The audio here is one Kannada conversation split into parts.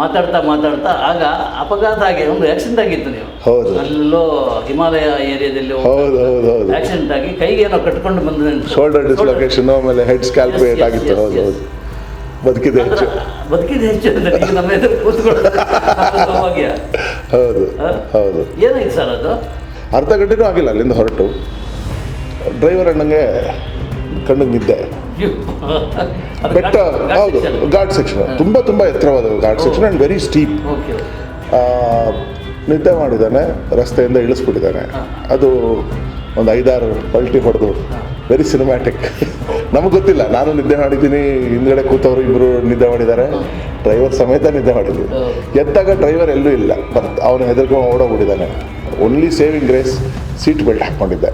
ಮಾತಾಡ್ತಾ ಆಗ ಅಪಘಾತ ಆಗಿ ಒಂದು ಆಕ್ಸಿಡೆಂಟ್ ಆಗಿತ್ತು. ನೀವು ಹೌದು, ಅಲ್ಲೋ ಹಿಮಾಲಯ ಏರಿಯಾದಲ್ಲಿ ಆಕ್ಸಿಡೆಂಟ್ ಆಗಿ ಕೈಗೆ ಏನೋ ಕಟ್ಕೊಂಡು ಬಂದ, ಶೋಲ್ಡರ್ ಡಿಸ್ಲೊಕೇಶನ್, ಆಮೇಲೆ ಹೆಡ್ ಸ್ಕ್ಯಾಲ್ಪೇಟ್ ಆಗಿತ್ತು. ಹೌದು, ಬದುಕಿದೆ ಹೆಚ್ಚು ಅಂದ್ರೆ ಈಗ ನಮ್ಮ ಎದುರು ಕೂತ್ಕೊಳ್ಳೋದು ಸೌಭಾಗ್ಯ. ಹೌದು ಹೌದು. ಏನಾಯ್ತು ಸರ್ ಅದು? ಅರ್ಧ ಗಂಟೆನೂ ಆಗಿಲ್ಲ ಅಲ್ಲಿಂದ ಹೊರಟು. ಡ್ರೈವರ್ ಅಣ್ಣಂಗೆ ಕಣ್ಣಿಗೆ ನಿದ್ದೆ. ಬೆಟ್ಟ, ಹೌದು, ಘಾಟ್ ಸೆಕ್ಷನ್, ತುಂಬ ಎತ್ತರವಾದ ghat section and very steep. ನಿದ್ದೆ ಮಾಡಿದ್ದಾನೆ, ರಸ್ತೆಯಿಂದ ಇಳಿಸ್ಬಿಟ್ಟಿದ್ದಾನೆ. ಅದು ಒಂದು 5-6 ಪಲ್ಟಿ ಹೊಡೆದು ವೆರಿ ಸಿನಿಮ್ಯಾಟಿಕ್. ನಮಗೆ ಗೊತ್ತಿಲ್ಲ, ನಾನು ನಿದ್ದೆ ಮಾಡಿದ್ದೀನಿ, ಹಿಂದ್ಗಡೆ ಕೂತವರು ಇಬ್ಬರು ನಿದ್ದೆ ಮಾಡಿದ್ದಾರೆ, ಡ್ರೈವರ್ ಸಮೇತ ನಿದ್ದೆ ಮಾಡಿದ್ವಿ. ಎದ್ದಾಗ ಡ್ರೈವರ್ ಎಲ್ಲೂ ಇಲ್ಲ, ಅವನು ಹೆದರ್ಕೊಂಡು ಓಡೋಗ್ಬಿಟ್ಟಿದ್ದಾನೆ. Only saving grace seat belt ಹಾಕ್ಕೊಂಡಿದ್ದೆ.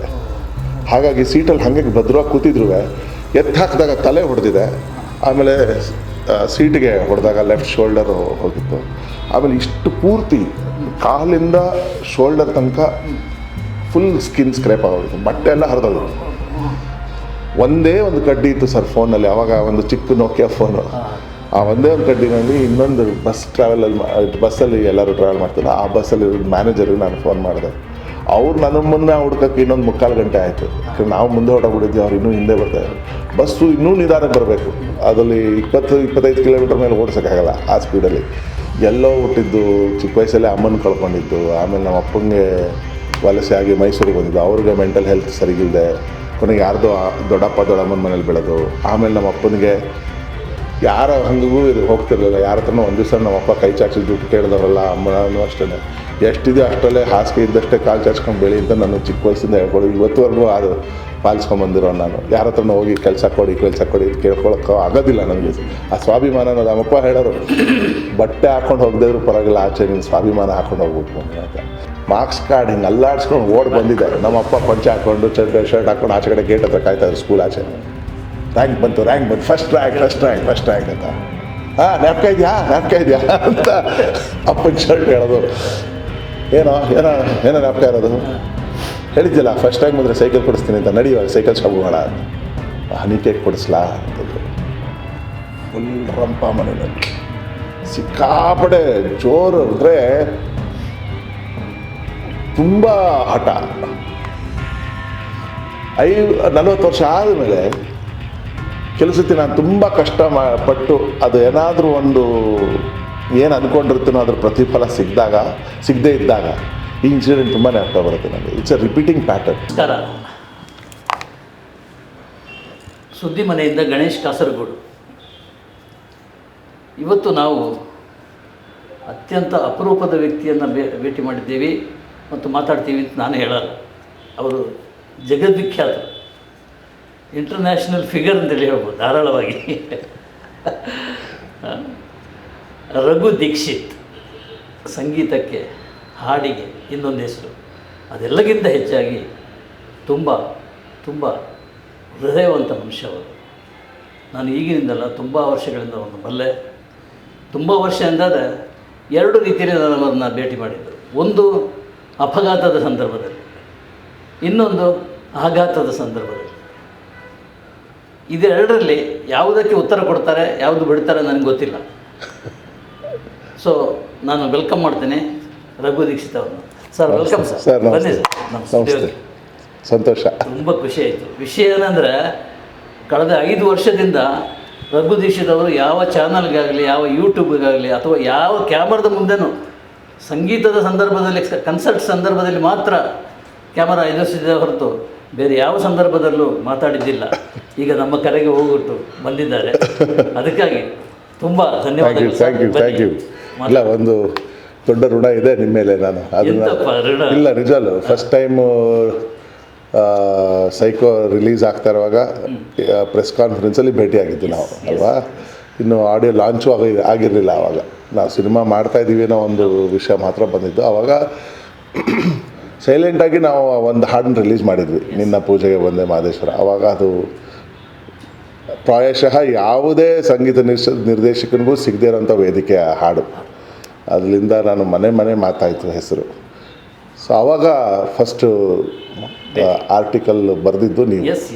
ಹಾಗಾಗಿ ಸೀಟಲ್ಲಿ ಹಾಗೆ ಭದ್ರವಾಗಿ ಕೂತಿದ್ರು. ಎತ್ತು ಹಾಕಿದಾಗ ತಲೆ ಹೊಡೆದಿದೆ, ಆಮೇಲೆ ಸೀಟಿಗೆ ಹೊಡೆದಾಗ ಲೆಫ್ಟ್ ಶೋಲ್ಡರು ಹೋಗಿತ್ತು. ಆಮೇಲೆ ಇಷ್ಟು ಪೂರ್ತಿ ಕಾಲಿಂದ ಶೋಲ್ಡರ್ ತನಕ ಫುಲ್ ಸ್ಕಿನ್ ಸ್ಕ್ರೇಪ್ ಆಗೋಗಿತ್ತು, ಬಟ್ಟೆ ಎಲ್ಲ ಹರಿದೋಗಿತ್ತು. ಒಂದೇ ಒಂದು ಕಡ್ಡಿ ಇತ್ತು ಸರ್ ಫೋನಲ್ಲಿ, ಆವಾಗ ಒಂದು ಚಿಕ್ಕ ನೋಕಿಯಾ ಫೋನು. ಆ ಒಂದೇ ಒಂದು ಕಡ್ಡಿನಲ್ಲಿ ಇನ್ನೊಂದು ಬಸ್ಸಲ್ಲಿ ಎಲ್ಲರೂ ಟ್ರಾವೆಲ್ ಮಾಡ್ತಾರೆ, ಆ ಬಸ್ಸಲ್ಲಿ ಮ್ಯಾನೇಜರ್ಗೆ ನಾನು ಫೋನ್ ಮಾಡಿದೆ. ಅವ್ರು ನನ್ನ ಮುನ್ನ ಹುಡ್ಕೋಕ್ಕೆ ಇನ್ನೊಂದು 3/4 ಗಂಟೆ ಆಯಿತು. ನಾವು ಮುಂದೆ ಹೊರಟೋಗ್ಬಿಟ್ಟಿದ್ವಿ, ಅವ್ರು ಇನ್ನೂ ಹಿಂದೆ ಬರ್ತಾಯಿದ್ರು. ಬಸ್ಸು ಇನ್ನೂ ನಿಧಾನಕ್ಕೆ ಬರಬೇಕು, ಅದರಲ್ಲಿ 20-25 ಕಿಲೋಮೀಟರ್ ಮೇಲೆ ಓಡಿಸೋಕ್ಕಾಗಲ್ಲ ಆ ಸ್ಪೀಡಲ್ಲಿ. ಎಲ್ಲೋ ಹುಟ್ಟಿದ್ದು, ಚಿಕ್ಕ ವಯಸ್ಸಲ್ಲೇ ಅಮ್ಮನ ಕಳ್ಕೊಂಡಿದ್ದು, ಆಮೇಲೆ ನಮ್ಮ ಅಪ್ಪಂಗೆ ವಲಸೆ ಆಗಿ ಮೈಸೂರಿಗೆ ಬಂದಿದ್ದು, ಅವ್ರಿಗೆ ಮೆಂಟಲ್ ಹೆಲ್ತ್ ಸರಿಗಿಲ್ಲದೆ ಕೊನೆಗೆ ಯಾರ್ದೋ ದೊಡ್ಡಮ್ಮನ ಮನೇಲಿ ಬೆಳೆದು, ಆಮೇಲೆ ನಮ್ಮ ಅಪ್ಪನಿಗೆ ಯಾರ ಹಂಗೂ ಹೋಗ್ತಿರ್ಲಿಲ್ಲ, ಯಾರ ಹತ್ರನೂ ಒಂದು ದಿವಸ ನಮ್ಮ ಅಪ್ಪ ಕೈ ಚಾಚಿ ದುಡ್ಡು ಕೇಳಿದವರಲ್ಲ. ಅಮ್ಮನೂ ಅಷ್ಟೇ, ಎಷ್ಟಿದೆಯೋ ಅಷ್ಟರಲ್ಲೇ ಹಾಸಿಗೆ ಇದ್ದಷ್ಟೇ ಕಾಲು ಚಾಚ್ಕೊಂಡು ಬೆಳಿ ಅಂತ ನಾನು ಚಿಕ್ಕ ವಯಸ್ಸಿಂದ ಹೇಳ್ಕೊಡಿ. ಇವತ್ತುವರೆಗೂ ಅದು ಪಾಲಿಸ್ಕೊಂಬಂದಿರೋ ನಾನು. ಯಾರ ಹತ್ರನೂ ಹೋಗಿ ಕೆಲಸ ಕೊಡಿ ಕೇಳ್ಕೊಳಕ್ಕೆ ಆಗೋದಿಲ್ಲ ನನಗೆ. ಆ ಸ್ವಾಭಿಮಾನ ಅನ್ನೋದು ನಮ್ಮಪ್ಪ ಹೇಳೋರು, ಬಟ್ಟೆ ಹಾಕ್ಕೊಂಡು ಹೋಗದಿದ್ರು ಪರವಾಗಿಲ್ಲ, ಆಚೆ ನೀನು ಸ್ವಾಭಿಮಾನ ಹಾಕ್ಕೊಂಡು ಹೋಗ್ಬಿಟ್ಟು ಅಂತ. ಮಾರ್ಕ್ಸ್ ಕಾರ್ಡ್ ಹಿಂಗೆ ಅಲ್ಲಾಡ್ಸ್ಕೊಂಡು ಓಡಿ ಬಂದಿದ್ದಾರೆ. ನಮ್ಮಪ್ಪ ಪಂಚೆ ಹಾಕ್ಕೊಂಡು ಶರ್ಟ್ ಹಾಕ್ಕೊಂಡು ಆಚೆ ಕಡೆ ಗೇಟ್ ಹತ್ರ ಕಾಯ್ತಾಯಿದ್ರು ಸ್ಕೂಲ್ ಆಚೆ. ರ್ಯಾಂಕ್ ಬಂತು ಫಸ್ಟ್ ರ್ಯಾಂಕ್ ಅಂತ. ನ್ಯಾಪ್ಕ ಇದೆಯಾ ಅಂತ ಅಪ್ಪನ ಶರ್ಟ್ ಹೇಳೋದು. ಏನೋ ನ್ಯಾಪ್ಕ ಇರೋದು, ಹೇಳಿದ್ದಿಲ್ಲ ಫಸ್ಟ್ ರ್ಯಾಂಕ್ ಬಂದರೆ ಸೈಕಲ್ ಕೊಡಿಸ್ತೀನಿ ಅಂತ, ನಡೆಯುವಾಗ ಸೈಕಲ್ ಶಾಪ್ ಹೋಗೋಣ, ಹನಿ ಕೇಕ್ ಕೊಡಿಸ್ಲಾ ಅಂತಂದರು. ಫುಲ್ ರಂಪ ಮನೆಯಲ್ಲಿ ಸಿಕ್ಕಾಪಡೆ ಜೋರು ಅಂದರೆ ತುಂಬ ಹಠ. 40 ವರ್ಷ ಆದಮೇಲೆ ಕೆಲಸಕ್ಕೆ ನಾನು ತುಂಬ ಕಷ್ಟ ಪಟ್ಟು ಅದು ಏನಾದರೂ ಒಂದು ಏನು ಅಂದ್ಕೊಂಡಿರ್ತೀನೋ ಅದ್ರ ಪ್ರತಿಫಲ ಸಿಗದೇ ಇದ್ದಾಗ ಈ ಇನ್ಸಿಡೆಂಟ್ ತುಂಬಾ ಅರ್ಥ ಬರುತ್ತೆ ನನಗೆ. It's a repeating pattern. ನಮಸ್ಕಾರ. ಸುದ್ದಿ ಮನೆಯಿಂದ ಗಣೇಶ್ ಕಾಸರಗೋಡು. ಇವತ್ತು ನಾವು ಅತ್ಯಂತ ಅಪರೂಪದ ವ್ಯಕ್ತಿಯನ್ನು ಭೇಟಿ ಮಾಡಿದ್ದೇವೆ ಮತ್ತು ಮಾತಾಡ್ತೀವಿ ಅಂತ ನಾನು ಹೇಳಲ್ಲ. ಅವರು ಜಗದ್ವಿಖ್ಯಾತ ಇಂಟರ್ನ್ಯಾಷನಲ್ ಫಿಗರ್ ಅಂತೇಳಿ ಹೇಳ್ಬೋದು ಧಾರಾಳವಾಗಿ. ರಘು ದೀಕ್ಷಿತ್. ಸಂಗೀತಕ್ಕೆ, ಹಾಡಿಗೆ ಇನ್ನೊಂದು ಹೆಸರು. ಅದೆಲ್ಲಕ್ಕಿಂತ ಹೆಚ್ಚಾಗಿ ತುಂಬ ಹೃದಯವಂತ ಮನುಷ್ಯ ಅವರು. ನಾನು ಈಗಿನಿಂದಲ್ಲ, ತುಂಬ ವರ್ಷಗಳಿಂದ ಒಂದು ಬಲ್ಲೆ. ತುಂಬ ವರ್ಷ ಅಂದರೆ 2 ರೀತಿಯಲ್ಲಿ ನಾನು ಅವರನ್ನು ಭೇಟಿ ಮಾಡಿದ್ದು. ಒಂದು ಅಪಘಾತದ ಸಂದರ್ಭದಲ್ಲಿ, ಇನ್ನೊಂದು ಆಘಾತದ ಸಂದರ್ಭದಲ್ಲಿ. ಇದೆರಡರಲ್ಲಿ ಯಾವುದಕ್ಕೆ ಉತ್ತರ ಕೊಡ್ತಾರೆ, ಯಾವುದು ಬಿಡ್ತಾರೆ ನನಗೆ ಗೊತ್ತಿಲ್ಲ. ಸೊ ನಾನು ವೆಲ್ಕಮ್ ಮಾಡ್ತೇನೆ ರಘು ದೀಕ್ಷಿತ್ ಅವ್ರನ್ನ. Sir welcome sir. ಬನ್ನಿ ಸರ್. ನಮಸ್ತೆ. ಸಂತೋಷ. ತುಂಬ ಖುಷಿ ಆಯಿತು. ವಿಷಯ ಏನಂದರೆ ಕಳೆದ 5 ವರ್ಷದಿಂದ ರಘು ದೀಕ್ಷಿತ್ ಅವರು ಯಾವ ಚಾನಲ್ಗಾಗಲಿ, ಯಾವ ಯೂಟ್ಯೂಬ್ಗಾಗಲಿ, ಅಥವಾ ಯಾವ ಕ್ಯಾಮರಾದ ಮುಂದೆನೂ ಸಂಗೀತದ ಸಂದರ್ಭದಲ್ಲಿ, ಕನ್ಸರ್ಟ್ ಸಂದರ್ಭದಲ್ಲಿ ಮಾತ್ರ ಕ್ಯಾಮರಾ ಎದುರಿಸಿದ ಹೊರತು ಬೇರೆ ಯಾವ ಸಂದರ್ಭದಲ್ಲೂ ಮಾತಾಡಿದ್ದಿಲ್ಲ. ಈಗ ನಮ್ಮ ಕರೆಗೆ ಹೋಗ್ಬಿಟ್ಟು ಬಂದಿದ್ದಾರೆ, ಅದಕ್ಕಾಗಿ ತುಂಬ ಧನ್ಯವಾದಗಳು. Thank you. ಇಲ್ಲ, ಒಂದು ದೊಡ್ಡ ಋಣ ಇದೆ ನಿಮ್ಮ ಮೇಲೆ. ನಾನು ಅದನ್ನು ಇಲ್ಲ, ನಿಜವಲ್ಲ, ಫಸ್ಟ್ ಟೈಮು ಸೈಕೋ ರಿಲೀಸ್ ಆಗ್ತಾ ಇರುವಾಗ ಪ್ರೆಸ್ ಕಾನ್ಫರೆನ್ಸಲ್ಲಿ ಭೇಟಿಯಾಗಿದ್ವಿ ನಾವು, ಅಲ್ವಾ? ಇನ್ನು ಆಡಿಯೋ ಲಾಂಚು ಆಗಿರಲಿಲ್ಲ ಆವಾಗ. ನಾವು ಸಿನಿಮಾ ಮಾಡ್ತಾಯಿದ್ದೀವಿ ಅನ್ನೋ ಒಂದು ವಿಷಯ ಮಾತ್ರ ಬಂದಿದ್ದು. ಆವಾಗ ಸೈಲೆಂಟಾಗಿ ನಾವು ಒಂದು ಹಾಡನ್ನು ರಿಲೀಸ್ ಮಾಡಿದ್ವಿ, ನಿನ್ನ ಪೂಜೆಗೆ ಬಂದೆ ಮಹದೇಶ್ವರ. ಆವಾಗ ಅದು ಪ್ರಾಯಶಃ ಯಾವುದೇ ಸಂಗೀತ ನಿರ್ದೇಶಕನಿಗೂ ಸಿಗದೇ ಇರೋಂಥ ವೇದಿಕೆ ಆ ಹಾಡು. ಅದರಿಂದ ನಾನು ಮನೆ ಮಾತಾಯಿತು ಹೆಸರು. ಸೊ ಆವಾಗ ಫಸ್ಟು ಆರ್ಟಿಕಲ್ ಬರೆದಿದ್ದು ನೀವು. ಎಸ್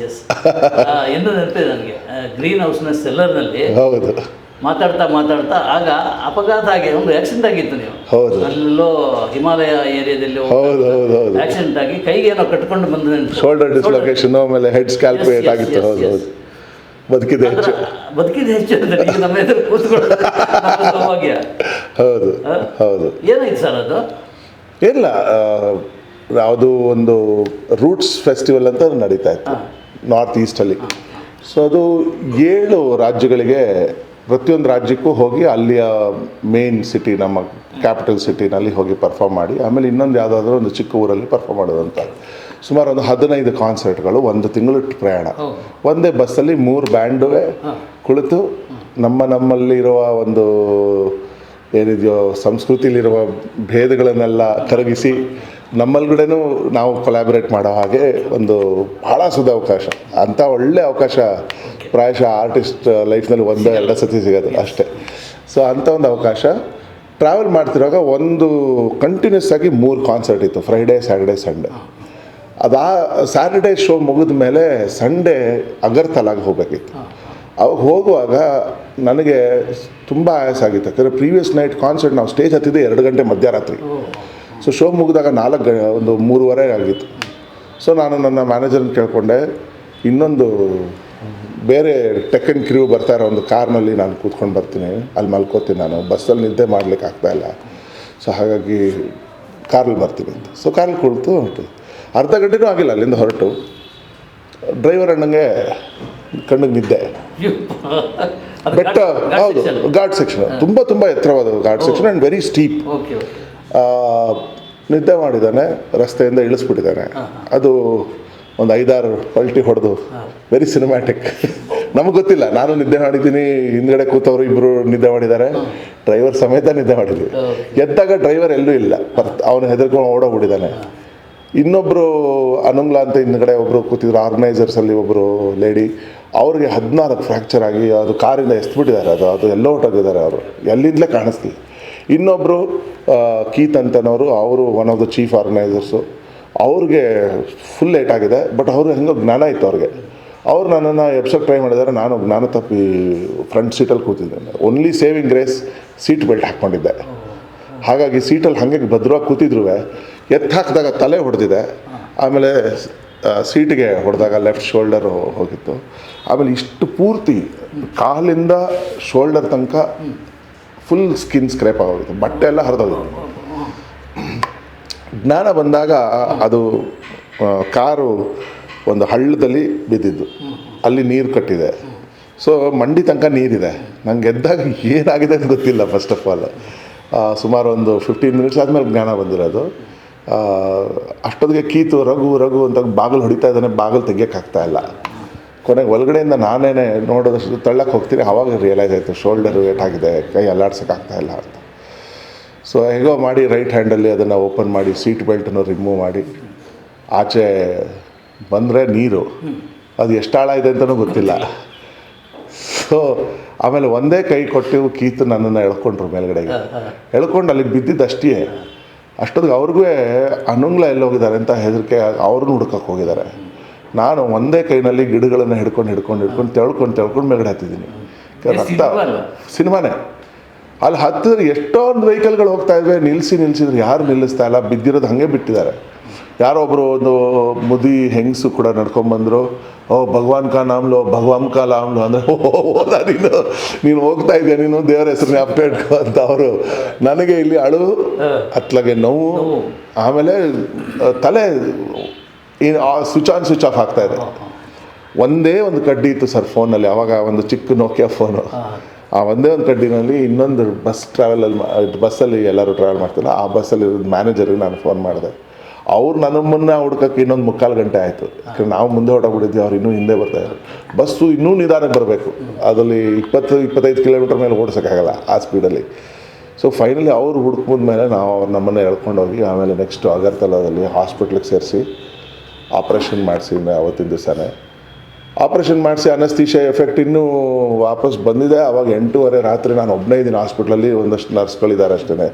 ಇನ್ನೂ ನೆನಪಿದೆ ನನಗೆ. ಗ್ರೀನ್ ಹೌಸ್ನ ಸೆಲ್ಲರ್ನಲ್ಲಿ ಹೌದು ಮಾತಾಡ್ತಾ ಮಾತಾಡ್ತಾ ಆಗ ಅಪಘಾತ ಆಗಿ ಒಂದು ಆಕ್ಸಿಡೆಂಟ್ ಆಗಿತ್ತು ನೀವು. ಹೌದು. ಅಲ್ಲೋ ಹಿಮಾಲಯ ಏರಿಯಾದಲ್ಲಿ ಹೌದು ಹೌದು ಹೌದು. ಆಕ್ಸಿಡೆಂಟ್ ಆಗಿ ಕೈಗೆ ಏನೋ ಕಟ್ಕೊಂಡು ಬಂದ ಶೋಲ್ಡರ್ ಡಿಸ್ಲೊಕೇಶನ್, ಆಮೇಲೆ ಹೆಡ್ ಸ್ಕ್ಯಾಲ್ಪೇಟ್ ಆಗಿತ್ತು. ಹೌದು ಹೌದು. ಬದುಕಿದೆ ಹೆಚ್ಚು. ಬದುಕಿದೆ ಹೆಚ್ಚು ಅಂದ್ರೆ ಈಗ ನಮ್ಮ ಎದುರು ಕೂತ್ಕೊಳ್ಳೋದು ನಮ್ಮ ಸೌಭಾಗ್ಯ. ಹೌದು ಹೌದು. ಏನಾಯ್ತು ಸರ್ ಅದು? ಇಲ್ಲ, ಯಾವುದು ಒಂದು ರೂಟ್ಸ್ ಫೆಸ್ಟಿವಲ್ ಅಂತ ನಡೀತಾ ಇತ್ತು ನಾರ್ತ್ ಈಸ್ಟಲ್ಲಿ. ಸೊ ಅದು 7 ರಾಜ್ಯಗಳಿಗೆ, ಪ್ರತಿಯೊಂದು ರಾಜ್ಯಕ್ಕೂ ಹೋಗಿ ಅಲ್ಲಿಯ ಮೇನ್ ಸಿಟಿ, ನಮ್ಮ ಕ್ಯಾಪಿಟಲ್ ಸಿಟಿನಲ್ಲಿ ಹೋಗಿ ಪರ್ಫಾರ್ಮ್ ಮಾಡಿ, ಆಮೇಲೆ ಇನ್ನೊಂದು ಯಾವುದಾದ್ರೂ ಒಂದು ಚಿಕ್ಕ ಊರಲ್ಲಿ ಪರ್ಫಾರ್ಮ್ ಮಾಡೋದಂತ. ಸುಮಾರು ಒಂದು 15 ಕಾನ್ಸರ್ಟ್ಗಳು, 1 ತಿಂಗಳು ಪ್ರಯಾಣ. ಒಂದೇ ಬಸ್ಸಲ್ಲಿ 3 ಬ್ಯಾಂಡುವೆ ಕುಳಿತು ನಮ್ಮಲ್ಲಿರುವ ಒಂದು ಏನಿದೆಯೋ ಸಂಸ್ಕೃತಿಲಿರುವ ಭೇದಗಳನ್ನೆಲ್ಲ ಕರಗಿಸಿ ನಮ್ಮಲ್ಗಡೆನೂ ನಾವು ಕೊಲ್ಯಾಬ್ರೇಟ್ ಮಾಡೋ ಹಾಗೆ ಒಂದು ಭಾಳ ಅವಕಾಶ. ಅಂಥ ಒಳ್ಳೆ ಅವಕಾಶ ಪ್ರಾಯಶಃ ಆರ್ಟಿಸ್ಟ್ ಲೈಫ್ನಲ್ಲಿ 1-2 ಸತಿ ಸಿಗೋದು ಅಷ್ಟೇ. ಸೊ ಅಂಥ ಒಂದು ಅವಕಾಶ ಟ್ರಾವೆಲ್ ಮಾಡ್ತಿರುವಾಗ ಒಂದು ಕಂಟಿನ್ಯೂಸ್ ಆಗಿ 3 ಕಾನ್ಸರ್ಟ್ ಇತ್ತು, Friday, Saturday, Sunday. Saturday show ಮುಗಿದ ಮೇಲೆ ಸಂಡೇ ಅಗರ್ತಲಾಗೆ ಹೋಗಬೇಕಿತ್ತು. ಅವಾಗ ಹೋಗುವಾಗ ನನಗೆ ತುಂಬ ಆಯಾಸ ಆಗಿತ್ತು. ಯಾಕಂದರೆ ಪ್ರೀವಿಯಸ್ ನೈಟ್ ಕಾನ್ಸರ್ಟ್ ನಾವು ಸ್ಟೇಜ್ ಹತ್ತಿದ್ದೆ 2 ಗಂಟೆ ಮಧ್ಯರಾತ್ರಿ. ಸೊ ಶೋ ಮುಗಿದಾಗ 3:30 ಆಗಿತ್ತು. ಸೊ ನಾನು ನನ್ನ ಮ್ಯಾನೇಜರ್ನ ಕೇಳಿಕೊಂಡೆ, ಇನ್ನೊಂದು ಬೇರೆ ಟೆಕ್ ಆ್ಯಂಡ್ ಕ್ರ್ಯೂ ಬರ್ತಾ ಇರೋ ಒಂದು ಕಾರ್ನಲ್ಲಿ ನಾನು ಕೂತ್ಕೊಂಡು ಬರ್ತೀನಿ, ಅಲ್ಲಿ ಮಲ್ಕೋತೀನಿ, ನಾನು ಬಸ್ಸಲ್ಲಿ ನಿದ್ದೆ ಮಾಡಲಿಕ್ಕೆ ಆಗ್ತಾಯಿಲ್ಲ. ಸೊ ಹಾಗಾಗಿ ಕಾರಲ್ಲಿ ಬರ್ತೀನಿ ಅಂತ. ಸೊ ಕಾರಲ್ಲಿ ಕುಳಿತು ಅರ್ಧ ಗಂಟೆನೂ ಆಗಿಲ್ಲ ಅಲ್ಲಿಂದ ಹೊರಟು. ಡ್ರೈವರ್ ಅಣ್ಣಂಗೆ ಕಣ್ಣಿಗೆ ನಿದ್ದೆ. ಬೆಟ್ಟ, ಹೌದು, ಘಾಟ್ ಸೆಕ್ಷನ್, ತುಂಬ ಎತ್ತರವಾದ ghat section and very steep. ನಿದ್ದೆ ಮಾಡಿದ್ದಾನೆ, ರಸ್ತೆಯಿಂದ ಇಳಿಸ್ಬಿಟ್ಟಿದ್ದಾನೆ. ಅದು ಒಂದು 5-6 ಪಲ್ಟಿ ಹೊಡೆದು ವೆರಿ ಸಿನಿಮ್ಯಾಟಿಕ್. ನಮಗೆ ಗೊತ್ತಿಲ್ಲ, ನಾನು ನಿದ್ದೆ ಮಾಡಿದ್ದೀನಿ, ಹಿಂದ್ಗಡೆ ಕೂತವರು ಇಬ್ಬರು ನಿದ್ದೆ ಮಾಡಿದ್ದಾರೆ, ಡ್ರೈವರ್ ಸಮೇತ ನಿದ್ದೆ ಮಾಡಿದ್ವಿ. ಎದ್ದಾಗ ಡ್ರೈವರ್ ಎಲ್ಲೂ ಇಲ್ಲ, ಅವನು ಹೆದರ್ಕೊಂಡು ಓಡೋಗ್ಬಿಟ್ಟಿದ್ದಾನೆ. ಇನ್ನೊಬ್ಬರು ಅನುಂಗ್ಲ ಅಂತ ಹಿಂದ್ಗಡೆ ಒಬ್ಬರು ಕೂತಿದ್ರು, ಆರ್ಗನೈಸರ್ಸಲ್ಲಿ ಒಬ್ಬರು ಲೇಡಿ, ಅವ್ರಿಗೆ 14 ಫ್ರ್ಯಾಕ್ಚರ್ ಆಗಿ ಅದು ಕಾರಿಂದ ಎಸ್ಬಿಟ್ಟಿದ್ದಾರೆ. ಅದು ಎಲ್ಲೋ ಹೊಟ್ಟೋಗಿದ್ದಾರೆ, ಅವರು ಎಲ್ಲಿಂದಲೇ ಕಾಣಿಸ್ಲಿ. ಇನ್ನೊಬ್ಬರು ಕೀತ್ ಅಂತನವರು, ಅವರು one of the chief organisers, ಅವ್ರಿಗೆ ಫುಲ್ ಲೇಟ್ ಆಗಿದೆ. ಬಟ್ ಅವರು ಹೆಂಗೋ ಜ್ಞಾನ ಇತ್ತು ಅವ್ರಿಗೆ. ಅವ್ರು ನನ್ನನ್ನು ಎಬ್ಸೋಕ್ಕೆ ಟ್ರೈ ಮಾಡಿದ್ದಾರೆ. ನಾನು ಜ್ಞಾನ ತಪ್ಪಿ ಫ್ರಂಟ್ ಸೀಟಲ್ಲಿ ಕೂತಿದ್ದೆ. Only saving grace seat belt ಹಾಕ್ಕೊಂಡಿದ್ದೆ. ಹಾಗಾಗಿ ಸೀಟಲ್ಲಿ ಹಾಗೆ ಭದ್ರವಾಗಿ ಕೂತಿದ್ರು. ಎತ್ತು ಹಾಕಿದಾಗ ತಲೆ ಹೊಡೆದಿದೆ, ಆಮೇಲೆ ಸೀಟಿಗೆ ಹೊಡೆದಾಗ ಲೆಫ್ಟ್ ಶೋಲ್ಡರು ಹೋಗಿತ್ತು. ಆಮೇಲೆ ಇಷ್ಟು ಪೂರ್ತಿ ಕಾಲಿಂದ ಶೋಲ್ಡರ್ ತನಕ ಫುಲ್ ಸ್ಕಿನ್ ಸ್ಕ್ರೇಪ್ ಆಗೋಗಿತ್ತು, ಬಟ್ಟೆ ಎಲ್ಲ ಹರಿದೋಗಿತ್ತು. ಜ್ಞಾನ ಬಂದಾಗ ಅದು ಕಾರು ಒಂದು ಹಳ್ಳದಲ್ಲಿ ಬಿದ್ದಿದ್ದು, ಅಲ್ಲಿ ನೀರು ಕಟ್ಟಿದೆ. ಸೊ ಮಂಡಿ ತನಕ ನೀರಿದೆ. ನಂಗೆ ಎದ್ದಾಗ ಏನಾಗಿದೆ ಅಂತ ಗೊತ್ತಿಲ್ಲ. ಫಸ್ಟ್ ಆಫ್ ಆಲ್ ಸುಮಾರು ಒಂದು 15 ಮಿನಿಟ್ಸ್ ಆದಮೇಲೆ ಜ್ಞಾನ ಬಂದಿರೋದು. ಅಷ್ಟೊತ್ತಿಗೆ ಕೀತು ರಘು ಅಂತ ಬಾಗಿಲು ಹೊಡಿತಾ ಇದ್ದಾನೆ, ಬಾಗಿಲು ತೆಗಿಯೋಕ್ಕಾಗ್ತಾ ಇಲ್ಲ. ಕೊನೆಗೆ ಒಳಗಡೆಯಿಂದ ನಾನೇನೆ ನೋಡೋದಷ್ಟು ತಳ್ಳಕ್ಕೆ ಹೋಗ್ತೀನಿ. ಆವಾಗ ರಿಯಲೈಸ್ ಆಯಿತು ಶೋಲ್ಡರು ಏಟಾಗಿದೆ, ಕೈ ಅಲ್ಲಾಡ್ಸೋಕ್ಕಾಗ್ತಾ ಇಲ್ಲ ಅಂತ. ಸೊ ಹೇಗೋ ಮಾಡಿ ರೈಟ್ ಹ್ಯಾಂಡಲ್ಲಿ ಅದನ್ನು ಓಪನ್ ಮಾಡಿ ಸೀಟ್ ಬೆಲ್ಟನ್ನು ರಿಮೂವ್ ಮಾಡಿ ಆಚೆ ಬಂದರೆ ನೀರು, ಅದು ಎಷ್ಟು ಆಳ ಇದೆ ಅಂತಲೂ ಗೊತ್ತಿಲ್ಲ. ಸೊ ಆಮೇಲೆ ಒಂದೇ ಕೈ ಕೊಟ್ಟು ಕೀತು ನನ್ನನ್ನು ಎಳ್ಕೊಂಡ್ರು ಮೇಲ್ಗಡೆಗೆ. ಎಳ್ಕೊಂಡು ಅಲ್ಲಿಗೆ ಬಿದ್ದಿದ್ದು ಅಷ್ಟೇ. ಅಷ್ಟೊತ್ತಿಗೆ ಅವ್ರಿಗೂ ಅನುಂಗ್ಲ ಎಲ್ಲಿ ಹೋಗಿದ್ದಾರೆ ಅಂತ ಹೆದರಿಕೆ, ಅವ್ರನ್ನೂ ಹುಡ್ಕಕ್ಕೆ ಹೋಗಿದ್ದಾರೆ. ನಾನು ಒಂದೇ ಕೈನಲ್ಲಿ ಗಿಡಗಳನ್ನು ಹಿಡ್ಕೊಂಡು ತೆಳ್ಕೊಂಡು ಮೇಲ್ಗಡೆ ಹತ್ತಿದ್ದೀನಿ. ರಕ್ತ ಸಿನಿಮಾನೇ. ಅಲ್ಲಿ ಹತ್ತಿದ್ರೆ ಎಷ್ಟೊಂದು ವೆಹಿಕಲ್ಗಳು ಹೋಗ್ತಾ ಇದ್ವಿ, ನಿಲ್ಲಿಸಿದ್ರು, ಯಾರು ನಿಲ್ಲಿಸ್ತಾ ಇಲ್ಲ, ಬಿದ್ದಿರೋದು ಹಾಗೆ ಬಿಟ್ಟಿದ್ದಾರೆ. ಯಾರೋ ಒಬ್ಬರು ಒಂದು ಮುದಿ ಹೆಂಗಸು ಕೂಡ ನಡ್ಕೊಂಬಂದರು. ಭಗವಾನ್ ಕಾ ನಾಮ್ಲೋ ಅಂದರೆ ಹೋದ ನೀನು ಹೋಗ್ತಾ ಇದೆಯಾ, ನೀನು ದೇವರ ಹೆಸರನ್ನ ಅಪ್ಪೇಟ್ಕೋ ಅಂತ ಅವರು. ನನಗೆ ಇಲ್ಲಿ ಅಳು, ಅತ್ಲಾಗೆ ನೋವು, ಆಮೇಲೆ ತಲೆ ಸ್ವಿಚ್ ಆಫ್ ಆಗ್ತಾ ಇದೆ. ಒಂದೇ ಒಂದು ಕಡ್ಡಿ ಇತ್ತು ಸರ್ ಫೋನಲ್ಲಿ, ಆವಾಗ ಒಂದು ಚಿಕ್ಕ ನೋಕಿಯಾ ಫೋನು. ಆ ಒಂದೇ ಒಂದು ಕಡ್ಡಿನಲ್ಲಿ ಇನ್ನೊಂದು ಬಸ್ಸಲ್ಲಿ ಎಲ್ಲರೂ ಟ್ರಾವೆಲ್ ಮಾಡ್ತಿಲ್ಲ, ಆ ಬಸ್ಸಲ್ಲಿ ಮ್ಯಾನೇಜರ್ಗೆ ನಾನು ಫೋನ್ ಮಾಡಿದೆ. ಅವ್ರು ನಮ್ಮನ್ನು ಹುಡ್ಕೋಕ್ಕೆ ಇನ್ನೊಂದು 3/4 ಗಂಟೆ ಆಯಿತು. ಯಾಕಂದ್ರೆ ನಾವು ಮುಂದೆ ಹೊರಟೋಗ್ಬಿಟ್ಟಿದ್ವಿ, ಅವ್ರು ಇನ್ನೂ ಹಿಂದೆ ಬರ್ತಾಯಿದ್ರು. ಬಸ್ಸು ಇನ್ನೂ ನಿಧಾನಕ್ಕೆ ಬರಬೇಕು, ಅದರಲ್ಲಿ 20-25 ಕಿಲೋಮೀಟರ್ ಮೇಲೆ ಓಡಿಸೋಕ್ಕಾಗಲ್ಲ ಆ ಸ್ಪೀಡಲ್ಲಿ. ಸೊ ಫೈನಲಿ ಅವರು ಹುಡ್ಕೊಂಡ ಮೇಲೆ ನಾವು ನಮ್ಮನ್ನು ಎಳ್ಕೊಂಡೋಗಿ ಆಮೇಲೆ ನೆಕ್ಸ್ಟು ಅಗರ್ತಲಾದಲ್ಲಿ ಹಾಸ್ಪಿಟ್ಲಿಗೆ ಸೇರಿಸಿ ಆಪ್ರೇಷನ್ ಮಾಡಿಸಿ. ಅವತ್ತಿನ ದಿವಸನೇ ಆಪ್ರೇಷನ್ ಮಾಡಿಸಿ ಅನಸ್ತೀಶಿಯಾ ಎಫೆಕ್ಟ್ ಇನ್ನೂ ವಾಪಸ್ ಬಂದಿದೆ. ಆವಾಗ 8:30 ರಾತ್ರಿ ನಾನು ಒಬ್ಬನೇ ಇದ್ದೀನಿ ಹಾಸ್ಪಿಟ್ಲಲ್ಲಿ. ಒಂದಷ್ಟು ನರ್ಸ್ಗಳಿದ್ದಾರೆ ಅಷ್ಟೇ.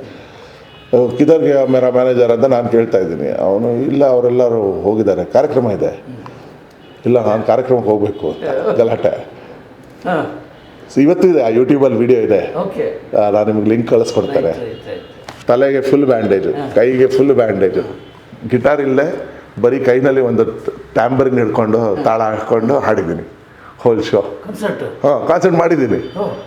ಕಿದರ್ಗೆ ಮೇರಾ ಮ್ಯಾನೇಜರ್ ಅಂತ ನಾನು ಕೇಳ್ತಾ ಇದ್ದೀನಿ. ಅವನು ಇಲ್ಲ, ಅವರೆಲ್ಲರೂ ಹೋಗಿದ್ದಾರೆ, ಕಾರ್ಯಕ್ರಮ ಇದೆ. ಇಲ್ಲ, ನಾನು ಕಾರ್ಯಕ್ರಮಕ್ಕೆ ಹೋಗಬೇಕು ಅಂತ ಗಲಾಟೆ. ಸೊ ಇವತ್ತು ಇದೆ, ಆ ಯೂಟ್ಯೂಬಲ್ಲಿ ವಿಡಿಯೋ ಇದೆ, ಓಕೆ. ನಾನು ನಿಮಗೆ ಲಿಂಕ್ ಕಳಿಸ್ಕೊಡ್ತೇನೆ. Right right. ತಲೆಗೆ ಫುಲ್ ಬ್ಯಾಂಡೇಜು, ಕೈಗೆ ಫುಲ್ ಬ್ಯಾಂಡೇಜು, ಗಿಟಾರ್ ಇಲ್ಲದೆ ಬರೀ ಕೈನಲ್ಲಿ ಒಂದು ಟ್ಯಾಂಬರಿನ್ ಹಿಡ್ಕೊಂಡು ತಾಳ ಹಾಕ್ಕೊಂಡು ಹಾಡಿದ್ದೀನಿ ಹೋಲ್ ಶೋ. ಕನ್ಸರ್ಟ್ ಕಾನ್ಸರ್ಟ್ ಮಾಡಿದ್ದೀನಿ.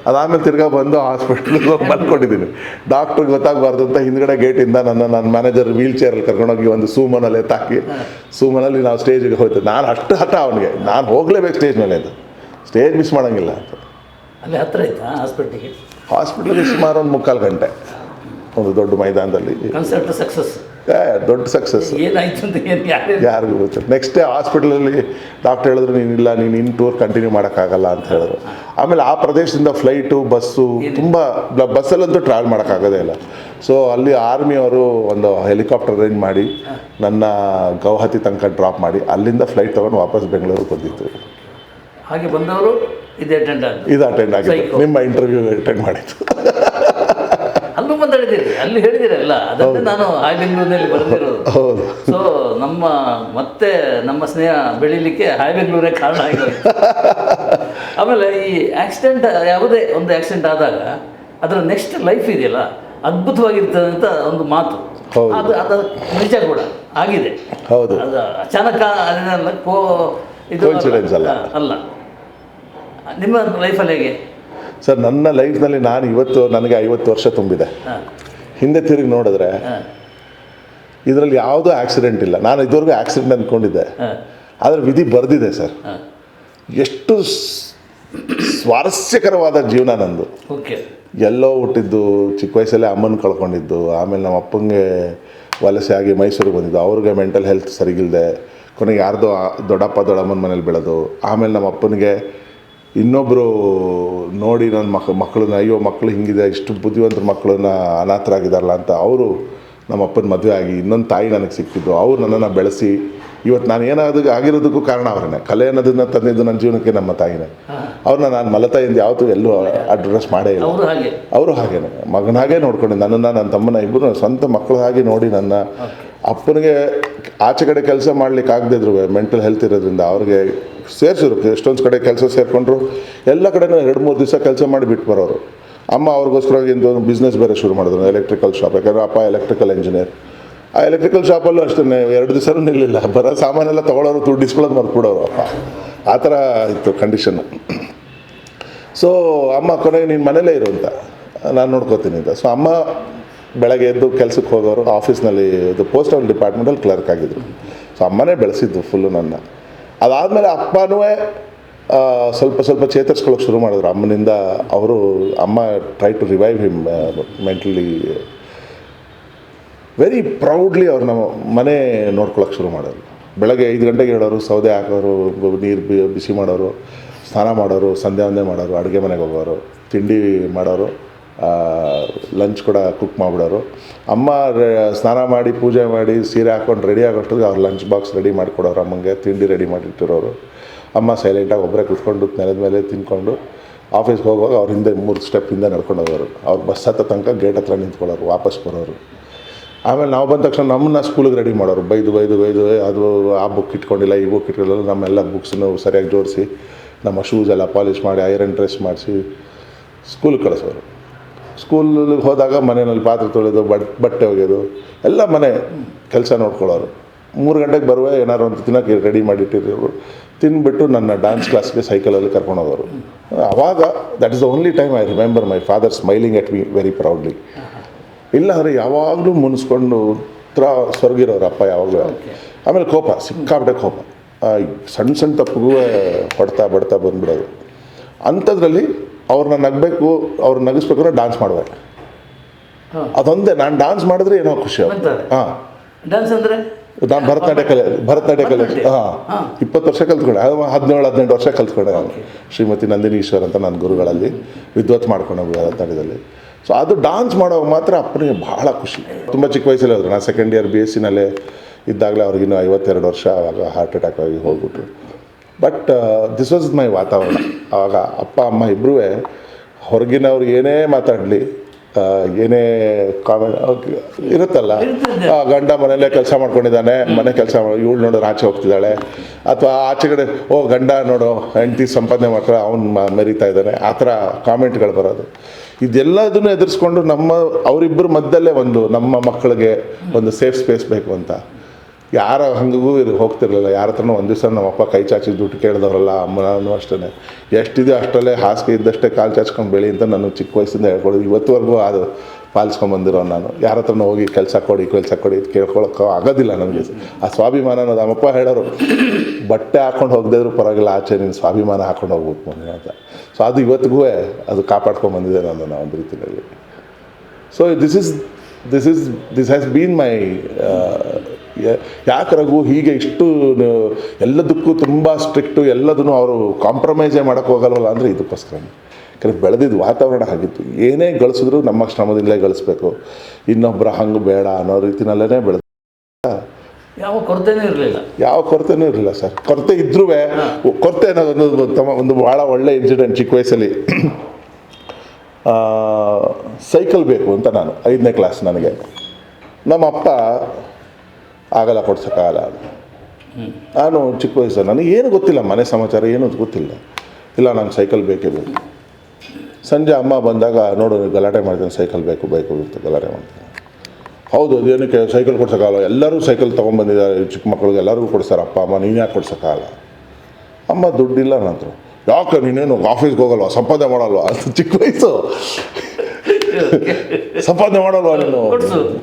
ಅದಾದಮೇಲೆ ತಿರ್ಗಾ ಬಂದು ಹಾಸ್ಪಿಟ್ಲಿಗೆ ಹೋಗಿ ಮಲ್ಕೊಂಡಿದ್ದೀನಿ. ಡಾಕ್ಟ್ರಿಗೆ ಗೊತ್ತಾಗಬಾರ್ದು ಅಂತ ಹಿಂದ್ಗಡೆ ಗೇಟಿಂದ ನನ್ನ ಮ್ಯಾನೇಜರ್ ವೀಲ್ ಚೇರಲ್ಲಿ ಕರ್ಕೊಂಡೋಗಿ ಒಂದು ಸೂಮನಲ್ಲಿ ಎತ್ತಾಕಿ ಸೂಮನಲ್ಲಿ ನಾವು ಸ್ಟೇಜಿಗೆ ಹೋಗ್ತೀವಿ. ನಾನು ಅಷ್ಟು ಹಠ ಅವನಿಗೆ, ನಾನು ಹೋಗಲೇಬೇಕು ಸ್ಟೇಜ್ ಮೇಲೆ, ಅದು ಸ್ಟೇಜ್ ಮಿಸ್ ಮಾಡೋಂಗಿಲ್ಲ ಅಂತ. ಅಲ್ಲಿ ಹತ್ರ ಆಯ್ತಾ ಹಾಸ್ಪಿಟ್ಲಿಗೆ? ಹಾಸ್ಪಿಟ್ಲಿಗೆ ಸುಮಾರು ಒಂದು 3/4 ಗಂಟೆ, ಒಂದು ದೊಡ್ಡ ಮೈದಾನದಲ್ಲಿ. Concert success? ದೊಡ್ಡ ಸಕ್ಸಸ್. ಏನಾಯ್ತು ಅಂತ ಯಾರಿಗೂ ಗೊತ್ತು. ನೆಕ್ಸ್ಟ್ ಡೇ ಹಾಸ್ಪಿಟ್ಲಲ್ಲಿ ಡಾಕ್ಟರ್ ಹೇಳಿದ್ರು, ನೀನಿಲ್ಲ, ನೀನು ಇನ್ನು ಟೂರ್ ಕಂಟಿನ್ಯೂ ಮಾಡೋಕ್ಕಾಗಲ್ಲ ಅಂತ ಹೇಳಿದ್ರು. ಆಮೇಲೆ ಆ ಪ್ರದೇಶದಿಂದ ಫ್ಲೈಟು, ಬಸ್ಸು, ತುಂಬ ಬಸ್ಸಲ್ಲಂತೂ ಟ್ರಾವೆಲ್ ಮಾಡೋಕ್ಕಾಗೋದೇ ಇಲ್ಲ. ಸೊ ಅಲ್ಲಿ ಆರ್ಮಿಯವರು ಒಂದು ಹೆಲಿಕಾಪ್ಟರ್ ಅರೇಂಜ್ ಮಾಡಿ ನನ್ನ ಗೌಹತಿ ತನಕ ಡ್ರಾಪ್ ಮಾಡಿ ಅಲ್ಲಿಂದ ಫ್ಲೈಟ್ ತೊಗೊಂಡು ವಾಪಸ್ ಬೆಂಗಳೂರಿಗೆ ಬಂದಿತ್ತು. ಹಾಗೆ ಬಂದವರು ಇದು ಅಟೆಂಡ್ ಆಗಿತ್ತು, ನಿಮ್ಮ ಇಂಟರ್ವ್ಯೂ ಅಟೆಂಡ್ ಮಾಡಿತ್ತು. ಅಲ್ಲೂ ಮಾತಾಡಿದ್ದೀರಿ, ಅಲ್ಲಿ ಹೇಳಿದಿರಲ್ಲ, ಅದನ್ನೇ ನಾನು ಹಾಯ್ ಬೆಂಗಳೂರಿನಲ್ಲಿ ಬರೆದಿರೋದು. ಹೌದು. ಸೊ ನಮ್ಮ ಸ್ನೇಹ ಬೆಳೀಲಿಕ್ಕೆ ಹಾಯ್ ಬೆಂಗಳೂರೇ ಕಾರಣ ಆಗೋಯ್ತು. ಆಮೇಲೆ ಈ ಆಕ್ಸಿಡೆಂಟ್, ಯಾವುದೇ ಒಂದು ಆಕ್ಸಿಡೆಂಟ್ ಆದಾಗ ಅದರ ನೆಕ್ಸ್ಟ್ ಲೈಫ್ ಇದೆಯಲ್ಲ, ಅದ್ಭುತವಾಗಿರ್ತದೆ ಅಂತ ಒಂದು ಮಾತು. ಅದು ನಿಜ ಕೂಡ ಆಗಿದೆ. ಹೌದು. ಅದು ಅಚಾನಕ ಅದನ್ನೆಲ್ಲ Coincidence ಅಲ್ಲ. ನಿಮ್ಮ ಲೈಫಲ್ಲಿ ಹೇಗೆ ಸರ್? ನನ್ನ ಲೈಫ್ನಲ್ಲಿ ನನಗೆ 50 ವರ್ಷ ತುಂಬಿದೆ. ಹಿಂದೆ ತಿರುಗಿ ನೋಡಿದ್ರೆ ಇದರಲ್ಲಿ ಯಾವುದೂ ಆಕ್ಸಿಡೆಂಟ್ ಇಲ್ಲ. ನಾನು ಇದುವರೆಗೂ ಆಕ್ಸಿಡೆಂಟ್ ಅಂದ್ಕೊಂಡಿದ್ದೆ, ಆದರೆ ವಿಧಿ ಬರೆದಿದೆ ಸರ್. ಎಷ್ಟು ಸ್ವಾರಸ್ಯಕರವಾದ ಜೀವನ ನಂದು. ಎಲ್ಲೋ ಹುಟ್ಟಿದ್ದು, ಚಿಕ್ಕ ವಯಸ್ಸಲ್ಲೇ ಅಮ್ಮನ ಕಳ್ಕೊಂಡಿದ್ದು, ಆಮೇಲೆ ನಮ್ಮ ಅಪ್ಪಂಗೆ ವಲಸೆ ಆಗಿ ಮೈಸೂರಿಗೆ ಬಂದಿದ್ದು, ಅವ್ರಿಗೆ ಮೆಂಟಲ್ ಹೆಲ್ತ್ ಸರಿಗಿಲ್ಲದೆ ಕೊನೆಗೆ ಯಾರ್ದೋ ದೊಡ್ಡಪ್ಪ ದೊಡ್ಡಮ್ಮನ ಮನೇಲಿ ಬೆಳೆದು, ಆಮೇಲೆ ನಮ್ಮ ಅಪ್ಪನಿಗೆ ಇನ್ನೊಬ್ಬರು ನೋಡಿ ನನ್ನ ಮಕ್ಕಳನ್ನ, ಅಯ್ಯೋ ಮಕ್ಕಳು ಹಿಂಗಿದೆ, ಇಷ್ಟು ಬುದ್ಧಿವಂತರ ಮಕ್ಕಳನ್ನ ಅನಾಥರಾಗಿದ್ದಾರಲ್ಲ ಅಂತ ಅವರು ನಮ್ಮ ಅಪ್ಪನ ಮದುವೆ ಆಗಿ ಇನ್ನೊಂದು ತಾಯಿ ನನಗೆ ಸಿಕ್ಕಿದ್ದು. ಅವ್ರು ನನ್ನನ್ನು ಬೆಳೆಸಿ ಇವತ್ತು ನಾನು ಆಗಿರೋದಕ್ಕೂ ಕಾರಣ ಅವರನ್ನೇ. ಕಲೆ ಅನ್ನೋದನ್ನ ತಂದಿದ್ದು ನನ್ನ ಜೀವನಕ್ಕೆ ನಮ್ಮ ತಾಯಿನೇ. ಅವ್ರನ್ನ ನಾನು ಮಲತಾಯಿಂದ ಯಾವತ್ತೂ ಎಲ್ಲೂ ಅಡ್ರೆಸ್ ಮಾಡೇ ಇಲ್ಲ. ಅವರು ಹಾಗೇನೆ ಮಗನಾಗೆ ನೋಡ್ಕೊಂಡು ನನ್ನನ್ನು, ನನ್ನ ತಮ್ಮನ ಇಬ್ಬರು ಸ್ವಂತ ಮಕ್ಕಳ ಹಾಗೆ ನೋಡಿ, ನನ್ನ ಅಪ್ಪನಿಗೆ ಆಚೆ ಕಡೆ ಕೆಲಸ ಮಾಡ್ಲಿಕ್ಕೆ ಆಗದಿದ್ರು ಮೆಂಟಲ್ ಹೆಲ್ತ್ ಇರೋದ್ರಿಂದ ಅವ್ರಿಗೆ ಸೇರಿಸಿದ್ರು. ಎಷ್ಟೊಂದು ಕಡೆ ಕೆಲಸ ಸೇರಿಕೊಂಡ್ರು, ಎಲ್ಲ ಕಡೆನೂ 2-3 ದಿವಸ ಕೆಲಸ ಮಾಡಿ ಬಿಟ್ಟು ಬರೋರು. ಅಮ್ಮ ಅವ್ರಿಗೋಸ್ಕರ ಒಂದು ಬಿಸ್ನೆಸ್ ಬೇರೆ ಶುರು ಮಾಡಿದ್ರು, ಎಲೆಕ್ಟ್ರಿಕಲ್ ಶಾಪ್. ಯಾಕಂದರೆ ಅಪ್ಪ ಎಲೆಕ್ಟ್ರಿಕಲ್ ಇಂಜಿನಿಯರ್. ಆ ಎಲೆಕ್ಟ್ರಿಕಲ್ ಶಾಪಲ್ಲೂ ಅಷ್ಟೇ 2 ದಿವಸನೂ ನಿಲ್ಲಿಲ್ಲ, ಬರೋ ಸಾಮಾನೆಲ್ಲ ತೊಗೊಳೋರು, ದುಡ್ಡು ಇಸ್ಕೊಳ್ಳೋದು ಮರ್ಕೊಡೋರು ಅಪ್ಪ. ಆ ಥರ ಇತ್ತು ಕಂಡೀಷನ್ನು. ಸೊ ಅಮ್ಮ ಕೊನೆಗೆ ನೀನು ಮನೇಲೇ ಇರು ಅಂತ, ನಾನು ನೋಡ್ಕೋತೀನಿ ಅಂತ. ಸೊ ಅಮ್ಮ ಬೆಳಗ್ಗೆ ಎದ್ದು ಕೆಲಸಕ್ಕೆ ಹೋಗೋರು, ಆಫೀಸ್ನಲ್ಲಿ ಇದು ಪೋಸ್ಟಲ್ ಡಿಪಾರ್ಟ್ಮೆಂಟಲ್ಲಿ ಕ್ಲರ್ಕ್ ಆಗಿದ್ದರು. ಸೊ ಅಮ್ಮನೇ ಬೆಳೆಸಿದ್ದು ಫುಲ್ಲು ನನ್ನ. ಅದಾದಮೇಲೆ ಅಪ್ಪನೂ ಸ್ವಲ್ಪ ಚೇತರಿಸ್ಕೊಳ್ಳೋಕೆ ಶುರು ಮಾಡಿದ್ರು ಅಮ್ಮನಿಂದ. ಅಮ್ಮ try to revive him mentally. Very proudly ಅವ್ರು ನಮ್ಮ ಮನೆ ನೋಡ್ಕೊಳ್ಳೋಕೆ ಶುರು ಮಾಡೋರು. ಬೆಳಗ್ಗೆ 5 ಗಂಟೆಗೆ ಹೇಳೋರು, ಸೌದೆ ಹಾಕೋರು, ನೀರು ಬಿಸಿ ಮಾಡೋರು, ಸ್ನಾನ ಮಾಡೋರು, ಸಂಧ್ಯಾ ವಂದನೆ ಮಾಡೋರು, ಅಡುಗೆ ಮನೆಗೆ ಹೋಗೋರು, ತಿಂಡಿ ಮಾಡೋರು, ಲಂಚ್ ಕೂಡ ಕುಕ್ ಮಾಡಿಬಿಡೋರು. ಅಮ್ಮ ಸ್ನಾನ ಮಾಡಿ ಪೂಜೆ ಮಾಡಿ ಸೀರೆ ಹಾಕ್ಕೊಂಡು ರೆಡಿ ಆಗೋಷ್ಟಿಗೆ ಅವ್ರು ಲಂಚ್ ಬಾಕ್ಸ್ ರೆಡಿ ಮಾಡಿಕೊಡೋರು, ಅಮ್ಮಂಗೆ ತಿಂಡಿ ರೆಡಿ ಮಾಡಿಟ್ಟಿರೋರು. ಅಮ್ಮ ಸೈಲೆಂಟಾಗಿ ಒಬ್ಬರೇ ಕುತ್ಕೊಂಡು ನೆಲದ ಮೇಲೆ ತಿನ್ಕೊಂಡು ಆಫೀಸ್ಗೆ ಹೋಗುವಾಗ ಅವ್ರ ಹಿಂದೆ 3 ಸ್ಟೆಪ್ ಹಿಂದೆ ನಡ್ಕೊಂಡು ಹೋಗೋರು. ಅವ್ರು ಬಸ್ ಹತ್ತ ತನಕ ಗೇಟ್ ಹತ್ರ ನಿಂತ್ಕೊಳ್ಳೋರು, ವಾಪಸ್ ಬರೋರು. ಆಮೇಲೆ ನಾವು ಬಂದ ತಕ್ಷಣ ನಮ್ಮನ್ನ ಸ್ಕೂಲಿಗೆ ರೆಡಿ ಮಾಡೋರು, ಬೈದು ಅದು ಆ ಬುಕ್ ಇಟ್ಕೊಂಡಿಲ್ಲ, ಈ ಬುಕ್ ಇಟ್ಕೊಳ್ಳೋದು. ನಮ್ಮೆಲ್ಲ ಬುಕ್ಸನ್ನು ಸರಿಯಾಗಿ ಜೋಡಿಸಿ, ನಮ್ಮ ಶೂಸ್ ಎಲ್ಲ ಪಾಲಿಷ್ ಮಾಡಿ, ಐರನ್ ಡ್ರೆಸ್ ಮಾಡಿಸಿ ಸ್ಕೂಲಿಗೆ ಕಳಿಸೋರು. ಸ್ಕೂಲಿಗೆ ಹೋದಾಗ ಮನೆಯಲ್ಲಿ ಪಾತ್ರೆ ತೊಳೆಯೋದು, ಬಟ್ಟೆ ಒಗೆಯೋದು, ಎಲ್ಲ ಮನೆ ಕೆಲಸ ನೋಡ್ಕೊಳ್ಳೋರು. 3 ಗಂಟೆಗೆ ಬರುವೆ ಏನಾರು ಒಂದು ತಿನ್ನೋಕ್ಕೆ ರೆಡಿ ಮಾಡಿಟ್ಟಿರೋರು. ತಿಂದುಬಿಟ್ಟು ನನ್ನ ಡ್ಯಾನ್ಸ್ ಕ್ಲಾಸ್ಗೆ ಸೈಕಲಲ್ಲಿ ಕರ್ಕೊಂಡು ಹೋಗೋರು. ಆವಾಗ that is the only time I remember my father smiling at me very proudly. ಇಲ್ಲ ಅಂದರೆ ಯಾವಾಗಲೂ ಮುನಿಸ್ಕೊಂಡು ಸ್ವರ್ಗಿರೋರು ಅಪ್ಪ ಯಾವಾಗಲೂ. ಆಮೇಲೆ ಕೋಪ, ಸಿಕ್ಕಾಬಿಟ್ಟೆ ಕೋಪ, ಸಣ್ಣ ತಪ್ಪಿಗೂ ಬಡ್ತಾ ಬಂದುಬಿಡೋದು. ಅಂಥದ್ರಲ್ಲಿ ಅವ್ರನ್ನ ಅವ್ರನ್ನ ನಗಿಸ್ಬೇಕಾದ್ರೆ ಡ್ಯಾನ್ಸ್ ಮಾಡ್ಬೇಕು. ಅದೊಂದೇ, ನಾನು ಡ್ಯಾನ್ಸ್ ಮಾಡಿದ್ರೆ ಏನೋ ಖುಷಿ ಆಗುತ್ತೆ. ಡ್ಯಾನ್ಸ್ ಅಂದರೆ ನಾನು ಭರತನಾಟ್ಯ ಕಲೆ 20 ವರ್ಷ ಕಲ್ತ್ಕೊಂಡೆ. 17-18 ವರ್ಷ ಕಲ್ತ್ಕೊಂಡೆ ನಾನು. ಶ್ರೀಮತಿ ನಂದಿನಿ ಈಶ್ವರ್ ಅಂತ ನನ್ನ ಗುರುಗಳಲ್ಲಿ ವಿದ್ವತ್ ಮಾಡ್ಕೊಂಡೆ ಭರತನಾಟ್ಯದಲ್ಲಿ. ಸೊ ಅದು ಡ್ಯಾನ್ಸ್ ಮಾಡೋವಾಗ ಮಾತ್ರ ಅಪ್ಪನಿಗೆ ಭಾಳ ಖುಷಿ. ತುಂಬ ಚಿಕ್ಕ ವಯಸ್ಸಲ್ಲಿ ಹೋದ್ರು. ನಾನು ಸೆಕೆಂಡ್ ಇಯರ್ BSc ನಲ್ಲೇ ಇದ್ದಾಗಲೇ ಅವ್ರಿಗಿನ್ನೂ 52 ವರ್ಷ. ಆವಾಗ ಹಾರ್ಟ್ ಅಟ್ಯಾಕ್ ಆಗಿ ಹೋಗ್ಬಿಟ್ರು. ಬಟ್ ದಿಸ್ ವಾಸ್ ಮೈ ವಾತಾವರಣ. ಆವಾಗ ಅಪ್ಪ ಅಮ್ಮ ಇಬ್ಬರೂ ಹೊರಗಿನವ್ರು ಏನೇ ಮಾತಾಡಲಿ ಏನೇ ಕಾಮೆಂಟ್ ಇರುತ್ತಲ್ಲ, ಇರ್ತದೆ. ಗಂಡ ಮನೆಯಲ್ಲೇ ಕೆಲಸ ಮಾಡ್ಕೊಂಡಿದ್ದಾನೆ, ಮನೆ ಕೆಲಸ ಇವಳು ನೋಡೋರು ಆಚೆ ಹೋಗ್ತಿದ್ದಾಳೆ, ಅಥವಾ ಆಚೆ ಕಡೆ ಗಂಡ ನೋಡೋ ಹೆಂಡತಿ ಸಂಪಾದನೆ ಮಾಡ್ತಾರೆ ಅವ್ನು ಮೆರಿತಾ ಇದ್ದಾನೆ, ಆ ಥರ ಕಾಮೆಂಟ್ಗಳು ಬರೋದು. ಇದೆಲ್ಲದನ್ನು ಎದುರಿಸ್ಕೊಂಡು ಅವರಿಬ್ಬರ ಮಧ್ಯದಲ್ಲೇ ನಮ್ಮ ಮಕ್ಕಳಿಗೆ ಒಂದು ಸೇಫ್ ಸ್ಪೇಸ್ ಬೇಕು ಅಂತ ಯಾರ ಹಂಗೂ ಹೋಗ್ತಿರ್ಲಿಲ್ಲ. ಯಾರ ಹತ್ರನೂ ಒಂದು ದಿವಸ ನಮ್ಮಪ್ಪ ಕೈ ಚಾಚಿ ದುಡ್ಡು ಕೇಳಿದವರಲ್ಲ. ಅಮ್ಮನೂ ಅಷ್ಟೇ, ಎಷ್ಟಿದೆ ಅಷ್ಟರಲ್ಲೇ ಹಾಸಿಗೆ ಇದ್ದಷ್ಟೇ ಕಾಲು ಚಾಚ್ಕೊಂಡು ಬೆಳಿ ಅಂತ ನಾನು ಚಿಕ್ಕ ವಯಸ್ಸಿಂದ ಹೇಳ್ಕೊಡೋದು. ಇವತ್ತುವರೆಗೂ ಅದು ಪಾಲಿಸ್ಕೊಂಬಂದಿರೋ ನಾನು. ಯಾರ ಹತ್ರನೂ ಹೋಗಿ ಕೆಲಸ ಕೊಡಿ ಇದು ಕೇಳ್ಕೊಳಕ್ಕೆ ಆಗೋದಿಲ್ಲ ನನಗೆ. ಆ ಸ್ವಾಭಿಮಾನ ಅನ್ನೋದು ನಮ್ಮಪ್ಪ ಹೇಳೋರು, ಬಟ್ಟೆ ಹಾಕ್ಕೊಂಡು ಹೋಗದಿದ್ರು ಪರವಾಗಿಲ್ಲ, ಆಚೆ ನೀನು ಸ್ವಾಭಿಮಾನ ಹಾಕ್ಕೊಂಡು ಹೋಗ್ಬೇಕು ಮುಂದೆ ಅಂತ. ಸೊ ಅದು ಇವತ್ತಿಗೂ ಅದು ಕಾಪಾಡ್ಕೊಂಬಂದಿದೆ ನಾನು ಒಂದು ರೀತಿಯಲ್ಲಿ. ಸೊ ದಿಸ್ ಹ್ಯಾಸ್ ಬೀನ್ ಮೈ ಯಾಕೆ ರಘು ಹೀಗೆ ಇಷ್ಟು ಎಲ್ಲದಕ್ಕೂ ತುಂಬ ಸ್ಟ್ರಿಕ್ಟು, ಎಲ್ಲದನ್ನು ಅವರು ಕಾಂಪ್ರಮೈಸೇ ಮಾಡೋಕ್ಕೆ ಹೋಗಲ್ವಲ್ಲ ಅಂದರೆ ಇದಕ್ಕೋಸ್ಕರ. ಯಾಕಂದರೆ ಬೆಳೆದಿದ್ದು ವಾತಾವರಣ ಆಗಿತ್ತು. ಏನೇ ಗಳಿಸಿದ್ರು ನಮ್ಮ ಶ್ರಮದಿಂದಲೇ ಗಳಿಸ್ಬೇಕು, ಇನ್ನೊಬ್ಬರ ಹಂಗೆ ಬೇಡ ಅನ್ನೋ ರೀತಿನಲ್ಲೇ ಬೆಳೆದ. ಯಾವ ಕೊರತೆನೂ ಇರಲಿಲ್ಲ ಸರ್. ಕೊರತೆ ಇದ್ರೂ ಕೊರತೆ ಅನ್ನೋದೊಂದು ಒಂದು ಭಾಳ ಒಳ್ಳೆ ಇನ್ಸಿಡೆಂಟ್. ಚಿಕ್ಕ ವಯಸ್ಸಲ್ಲಿ ಸೈಕಲ್ ಬೇಕು ಅಂತ ನಾನು 5ನೇ ಕ್ಲಾಸ್, ನನಗೆ ನಮ್ಮ ಅಪ್ಪ ಆಗಲ್ಲ, ಕೊಡ್ಸೋಕ್ಕಾಗಲ್ಲ. ನಾನು ಚಿಕ್ಕ ವಯಸ್ಸು, ನನಗೆ ಏನು ಗೊತ್ತಿಲ್ಲ, ಮನೆ ಸಮಾಚಾರ ಏನು ಗೊತ್ತಿಲ್ಲ. ಇಲ್ಲ ನಂಗೆ ಸೈಕಲ್ ಬೇಕೇ ಬೇಕು. ಸಂಜೆ ಅಮ್ಮ ಬಂದಾಗ ನೋಡು ಗಲಾಟೆ ಮಾಡ್ತೀನಿ, ಸೈಕಲ್ ಬೇಕು ಅಂತ ಗಲಾಟೆ ಮಾಡ್ತೀನಿ. ಹೌದು, ಅದೇನಕ್ಕೆ ಸೈಕಲ್ ಕೊಡ್ಸೋಕ್ಕಾಗಲ್ಲ, ಎಲ್ಲರೂ ಸೈಕಲ್ ತೊಗೊಂಡ್ಬಂದಿದ್ದಾರೆ, ಚಿಕ್ಕ ಮಕ್ಳಿಗೆ ಎಲ್ಲರಿಗೂ ಕೊಡ್ತಾರೆ, ಅಪ್ಪ ಅಮ್ಮ ನೀನು ಯಾಕೆ ಕೊಡ್ಸೋಕ್ಕಾಗಲ್ಲ? ಅಮ್ಮ ದುಡ್ಡಿಲ್ಲ ನಂತರ. ಯಾಕೆ ನೀನೇನು ಆಫೀಸ್ಗೆ ಹೋಗಲ್ವ, ಸಂಪಾದನೆ ಮಾಡಲ್ವ ಅಂತ. ಚಿಕ್ಕ ವಯಸ್ಸು, ಸಂಪಾದನೆ ಮಾಡಲ್ವ ನೀನು,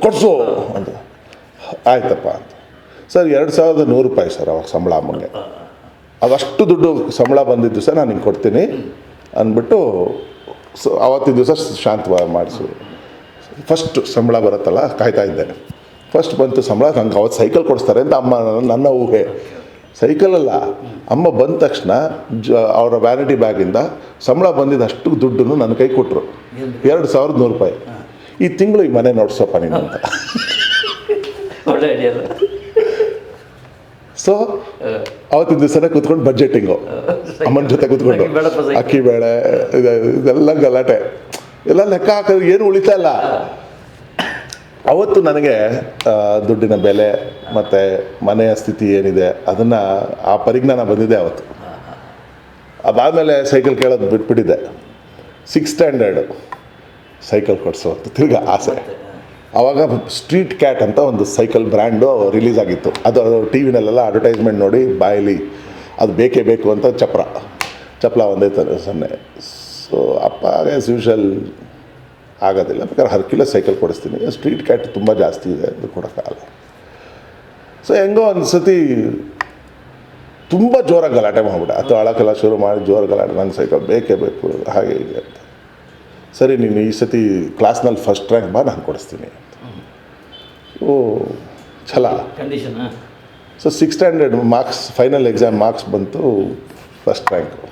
ಕೊಡಿಸು ಅಂತ. ಆಯ್ತಪ್ಪ ಅಂತ. ಸರ್ 2100 ರೂಪಾಯಿ ಸರ್ ಅವಾಗ ಸಂಬಳ ಅಮ್ಮಂಗೆ. ಅದಷ್ಟು ದುಡ್ಡು ಸಂಬಳ ಬಂದಿದ್ದು ಸರ್ ನಾನು ಹಿಂಗೆ ಕೊಡ್ತೀನಿ ಅಂದ್ಬಿಟ್ಟು ಆವತ್ತಿನ ದಿವಸ ಶಾಂತವಾಗಿ ಮಾಡಿಸಿ. ಫಸ್ಟ್ ಸಂಬಳ ಬರುತ್ತಲ್ಲ, ಕಾಯ್ತಾ ಇದ್ದೆ. ಫಸ್ಟ್ ಬಂತು ಸಂಬಳ, ನಂಗೆ ಅವತ್ತು ಸೈಕಲ್ ಕೊಡಿಸ್ತಾರೆ ಅಂತ ಅಮ್ಮ ನನ್ನ ಊಹೆ. ಸೈಕಲಲ್ಲ, ಅಮ್ಮ ಬಂದ ತಕ್ಷಣ ಅವರ ವ್ಯಾನಿಟಿ ಬ್ಯಾಗಿಂದ ಸಂಬಳ ಬಂದಿದ್ದಷ್ಟು ದುಡ್ಡನ್ನು ನನ್ನ ಕೈ ಕೊಟ್ಟರು. 2100 ರೂಪಾಯಿ. ಈ ತಿಂಗಳು ಈ ಮನೆ ನೋಡ್ಸಪ್ಪ ನೀನು ಅಂತ. ಸೊ ಅವತ್ತಿನ ದಿವಸನೇ ಕೂತ್ಕೊಂಡು ಬಡ್ಜೆಟಿಂಗು, ಅಮ್ಮನ ಜೊತೆ ಕೂತ್ಕೊಂಡು ಅಕ್ಕಿ ಬೇಳೆ ಇದೆಲ್ಲ ಗಲಾಟೆ ಎಲ್ಲ ಲೆಕ್ಕ ಹಾಕಿದ್ರೆ ಏನು ಉಳಿತಾ ಇಲ್ಲ. ಅವತ್ತು ನನಗೆ ದುಡ್ಡಿನ ಬೆಲೆ ಮತ್ತು ಮನೆಯ ಸ್ಥಿತಿ ಏನಿದೆ ಅದನ್ನು ಆ ಪರಿಜ್ಞಾನ ಬಂದಿದೆ ಅವತ್ತು. ಅದಾದಮೇಲೆ ಸೈಕಲ್ ಕೇಳೋದು ಬಿಟ್ಬಿಟ್ಟಿದ್ದೆ. 6th ಸ್ಟ್ಯಾಂಡರ್ಡು ಸೈಕಲ್ ಕೊಡಿಸೋದು ತಿರ್ಗಾ ಆಸೆ. ಆವಾಗ ಸ್ಟ್ರೀಟ್ ಕ್ಯಾಟ್ ಅಂತ ಒಂದು ಸೈಕಲ್ ಬ್ರ್ಯಾಂಡು ರಿಲೀಸ್ ಆಗಿತ್ತು. ಅದು ಟಿ ವಿನಲ್ಲೆಲ್ಲ ಅಡ್ವರ್ಟೈಸ್ಮೆಂಟ್ ನೋಡಿ ಬಾಯಲ್ಲಿ ಅದು ಬೇಕೇ ಬೇಕು ಅಂತ ಚಪ್ಪಲ ಒಂದೇ ಸೊನ್ನೆ. ಸೊ ಅಪ್ಪ ಆಸ್ ಯೂಶಲ್ ಆಗೋದಿಲ್ಲ, ಬೇಕಾದ್ರೆ ಹರ್ಕ್ಯುಲಸ್ ಸೈಕಲ್ ಕೊಡಿಸ್ತೀನಿ, ಸ್ಟ್ರೀಟ್ ಕ್ಯಾಟ್ ತುಂಬ ಜಾಸ್ತಿ ಇದೆ, ಅದು ಕೊಡೋಕ್ಕಾಗಲ್ಲ. ಸೊ ಹೆಂಗೋ ಒಂದು ಸತಿ ತುಂಬ ಜೋರಾಗಿ ಗಲಾಟೆ ಮಾಡಿಬಿಟ್ಟೆ. ಅದು ಅಳಕ್ಕೆಲ್ಲ ಶುರು ಮಾಡಿ ಜೋರು ಗಲಾಟೆ, ನಂಗೆ ಸೈಕಲ್ ಬೇಕೇ ಬೇಕು ಹಾಗೆ ಹೀಗೆ ಅಂತ. ಸರಿ ನೀನು ಈ ಸತಿ ಕ್ಲಾಸ್ನಲ್ಲಿ ಫಸ್ಟ್ ರ್ಯಾಂಕ್ ಬಾ, ನಾನು ಕೊಡಿಸ್ತೀನಿ ಅಂತ. ಛಲ condition. So 6th standard marks, final exam marks ಬಂತು, ಫಸ್ಟ್ ರ್ಯಾಂಕು.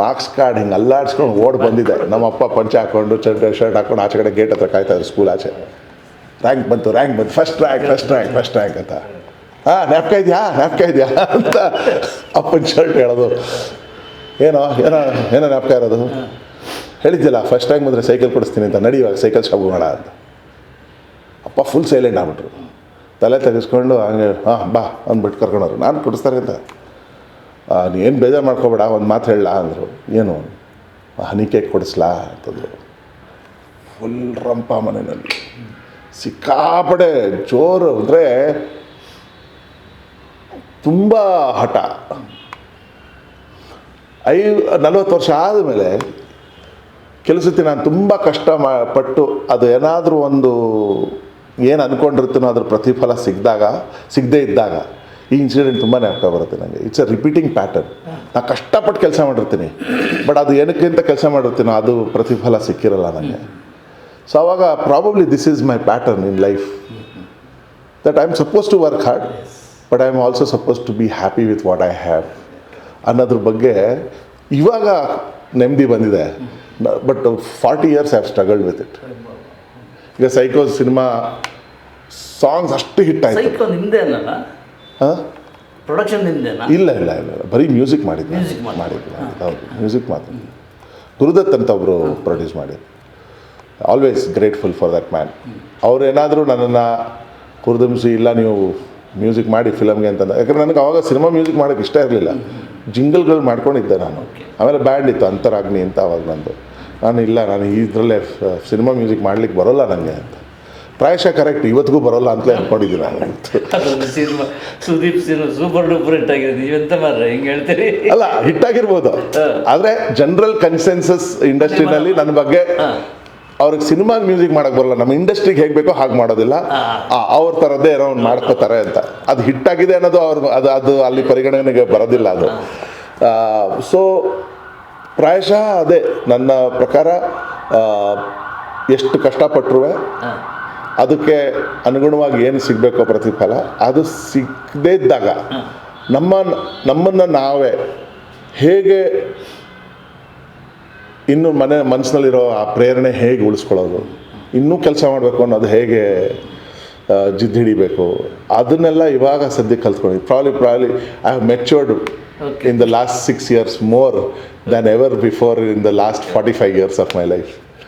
ಮಾರ್ಕ್ಸ್ ಕಾರ್ಡ್ ಹಿಂಗೆ ಅಲ್ಲಾಡ್ಸ್ಕೊಂಡು ಓಡಿ ಬಂದಿದ್ದೆ. ನಮ್ಮಪ್ಪ ಪಂಚೆ ಹಾಕ್ಕೊಂಡು ಶರ್ಟ್ ಹಾಕ್ಕೊಂಡು ಆಚೆ ಕಡೆ ಗೇಟ್ ಹತ್ರ ಕಾಯ್ತಾಯಿದ್ರು ಸ್ಕೂಲ್ ಆಚೆ. ರ್ಯಾಂಕ್ ಬಂತು ಫಸ್ಟ್ ರ್ಯಾಂಕ್ ಅಂತ. ಜ್ಞಾಪಕ ಇದೆಯಾ ಅಂತ ಅಪ್ಪನ ಶರ್ಟ್ ಹೇಳೋದು. ಏನೋ ಜ್ಞಾಪಕ ಇರೋದು, ಹೇಳಿದ್ಯಲ್ಲ ಫಸ್ಟ್ ರ್ಯಾಂಕ್ ಬಂದರೆ ಸೈಕಲ್ ಕೊಡಿಸ್ತೀನಿ ಅಂತ, ನಡಿ ಇವಾಗ ಸೈಕಲ್ ಶಾಪ್ ಮಾಡ ಅಂತ. ಅಪ್ಪ ಫುಲ್ ಸೈಲೆಂಟ್ ಆಗ್ಬಿಟ್ರು, ತಲೆ ತೆಗೆಸ್ಕೊಂಡು ಹಂಗೆ ಬಾ ಅಂದ್ಬಿಟ್ಟು ಕರ್ಕೊಂಡವ್ರು. ನಾನು ಕೊಡಿಸ್ತಾರೆ ಅಂತ. ನೀನು ಬೇಜಾರು ಮಾಡ್ಕೊಬೇಡ, ಒಂದು ಮಾತು ಹೇಳಲ್ಲ ಅಂದರು. ಏನು, ಹನಿ ಕೇಕ್ ಕೊಡಿಸ್ಲಾ ಅಂತಂದರು. ಫುಲ್ ರಂಪ ಮನೆಯಲ್ಲಿ, ಸಿಕ್ಕಾಪಡೆ ಜೋರು ಅಂದರೆ ತುಂಬ ಹಠ. 40 ವರ್ಷ ಆದಮೇಲೆ ಕೆಲವು ಸತಿ ನಾನು ತುಂಬ ಕಷ್ಟ ಪಟ್ಟು ಅದು ಏನಾದರೂ ಒಂದು ಏನು ಅಂದ್ಕೊಂಡಿರ್ತೀನೋ ಅದ್ರ ಪ್ರತಿಫಲ ಸಿಗದೇ ಇದ್ದಾಗ ಈ ಇನ್ಸಿಡೆಂಟ್ ತುಂಬ ಜ್ಞಾಪಕ ಬರುತ್ತೆ ನನಗೆ. It's a repeating pattern. ನಾನು ಕಷ್ಟಪಟ್ಟು ಕೆಲಸ ಮಾಡಿರ್ತೀನಿ, ಬಟ್ ಅದು ಏನಕ್ಕಿಂತ ಕೆಲಸ ಮಾಡಿರ್ತೀನೋ ಅದು ಪ್ರತಿಫಲ ಸಿಕ್ಕಿರಲ್ಲ ನನಗೆ. ಸೊ ಆವಾಗ probably this is my pattern in life, that I am suppose to work hard but I am also suppose to be happy with what I have ಅನ್ನೋದ್ರ ಬಗ್ಗೆ ಇವಾಗ ನೆಮ್ಮದಿ ಬಂದಿದೆ. But 40 years I have struggled with it. ಈಗ ಸೈಕೋ ಸಿನಿಮಾ ಸಾಂಗ್ಸ್ ಅಷ್ಟು ಹಿಟ್ ಆಯಿತು. ಸೈಕೋ ನಿಮ್ಮದೇ ಅಲ್ಲ, ಹಾಂ ಪ್ರೊಡಕ್ಷನ್ ನಿಮ್ಮದೇನಾ? ಇಲ್ಲ ಬರೀ ಮ್ಯೂಸಿಕ್ ಮಾಡಿದ್ದು. ಹೌದು, ಮ್ಯೂಸಿಕ್ ಮಾತ್ರ. ಗುರುದತ್ ಅಂತ ಒಬ್ಬರು ಪ್ರೊಡ್ಯೂಸ್ ಮಾಡಿ. Always grateful for that man. ಅವ್ರೇನಾದರೂ ನನ್ನನ್ನು ಹುರಿದುಂಬಿಸಿ ಇಲ್ಲ ನೀವು ಮ್ಯೂಸಿಕ್ ಮಾಡಿ ಫಿಲಮ್ಗೆ ಅಂತಂದ, ಯಾಕಂದ್ರೆ ನನಗೆ ಅವಾಗ ಸಿನಿಮಾ ಮ್ಯೂಸಿಕ್ ಮಾಡೋಕ್ಕೆ ಇಷ್ಟ ಇರಲಿಲ್ಲ, ಜಿಂಗಲ್ಗಳು ಮಾಡ್ಕೊಂಡಿದ್ದೆ ನಾನು. ಆಮೇಲೆ ಬ್ಯಾಂಡ್ ಇತ್ತು ಅಂತರಾಗ್ನಿ ಅಂತ ಅವಾಗ ನಂದು. ನಾನು ಇದರಲ್ಲೇ ಸಿನಿಮಾ ಮ್ಯೂಸಿಕ್ ಮಾಡ್ಲಿಕ್ಕೆ ಬರೋಲ್ಲ ನನಗೆ ಅಂತ. ಪ್ರಾಯಶಃ ಕರೆಕ್ಟ್, ಇವತ್ತಿಗೂ ಬರೋಲ್ಲ ಅಂತಲೇ ಅಂದ್ಕೊಂಡಿದ್ದೀನಿ ನಾನು. ಅದೊಂದು cinema Sudeep cinema super duper hit ಆಗಿದೆ, ನೀವೆಂತ ಮಾರ್ರೆ ಹಿಂಗೆ ಹೇಳ್ತೀರಿ? ಅಲ್ಲ, ಹಿಟ್ಟಾಗಿರ್ಬೋದು, ಆದರೆ ಜನರಲ್ ಕನ್ಸೆನ್ಸಸ್ ಇಂಡಸ್ಟ್ರಿನಲ್ಲಿ ನನ್ನ ಬಗ್ಗೆ ಅವ್ರಿಗೆ ಸಿನಿಮಾ ಮ್ಯೂಸಿಕ್ ಮಾಡೋಕ್ಕೆ ಬರಲ್ಲ, ನಮ್ಮ ಇಂಡಸ್ಟ್ರಿಗೆ ಹೇಗೆ ಬೇಕೋ ಹಾಗೆ ಮಾಡೋದಿಲ್ಲ, ಅವ್ರ ಥರದ್ದೇ ಏನೋ ಒಂದು ಮಾಡ್ಕೋತಾರೆ ಅಂತ. ಅದು ಹಿಟ್ಟಾಗಿದೆ ಅನ್ನೋದು ಅದು ಅಲ್ಲಿ ಪರಿಗಣನೆಗೆ ಬರೋದಿಲ್ಲ ಅದು. ಸೊ ಪ್ರಾಯಶಃ ಅದೇ ನನ್ನ ಪ್ರಕಾರ, ಎಷ್ಟು ಕಷ್ಟಪಟ್ಟರು ಅದಕ್ಕೆ ಅನುಗುಣವಾಗಿ ಏನು ಸಿಗಬೇಕೋ ಪ್ರತಿಫಲ ಅದು ಸಿಗದೇ ಇದ್ದಾಗ ನಮ್ಮನ್ನು ನಾವೇ ಹೇಗೆ ಇನ್ನು ಮನಸ್ಸಿನಲ್ಲಿರೋ ಆ ಪ್ರೇರಣೆ ಹೇಗೆ ಉಳಿಸ್ಕೊಳ್ಳೋದು, ಇನ್ನೂ ಕೆಲಸ ಮಾಡಬೇಕು ಅನ್ನೋದು ಹೇಗೆ ಜಿದ್ದು ಹಿಡಿಬೇಕು, ಅದನ್ನೆಲ್ಲ ಇವಾಗ ಸದ್ಯಕ್ಕೆ ಕಲ್ತ್ಕೊಂಡು probably I have matured in the last 6 years more than ever before in the last 45 years of my life.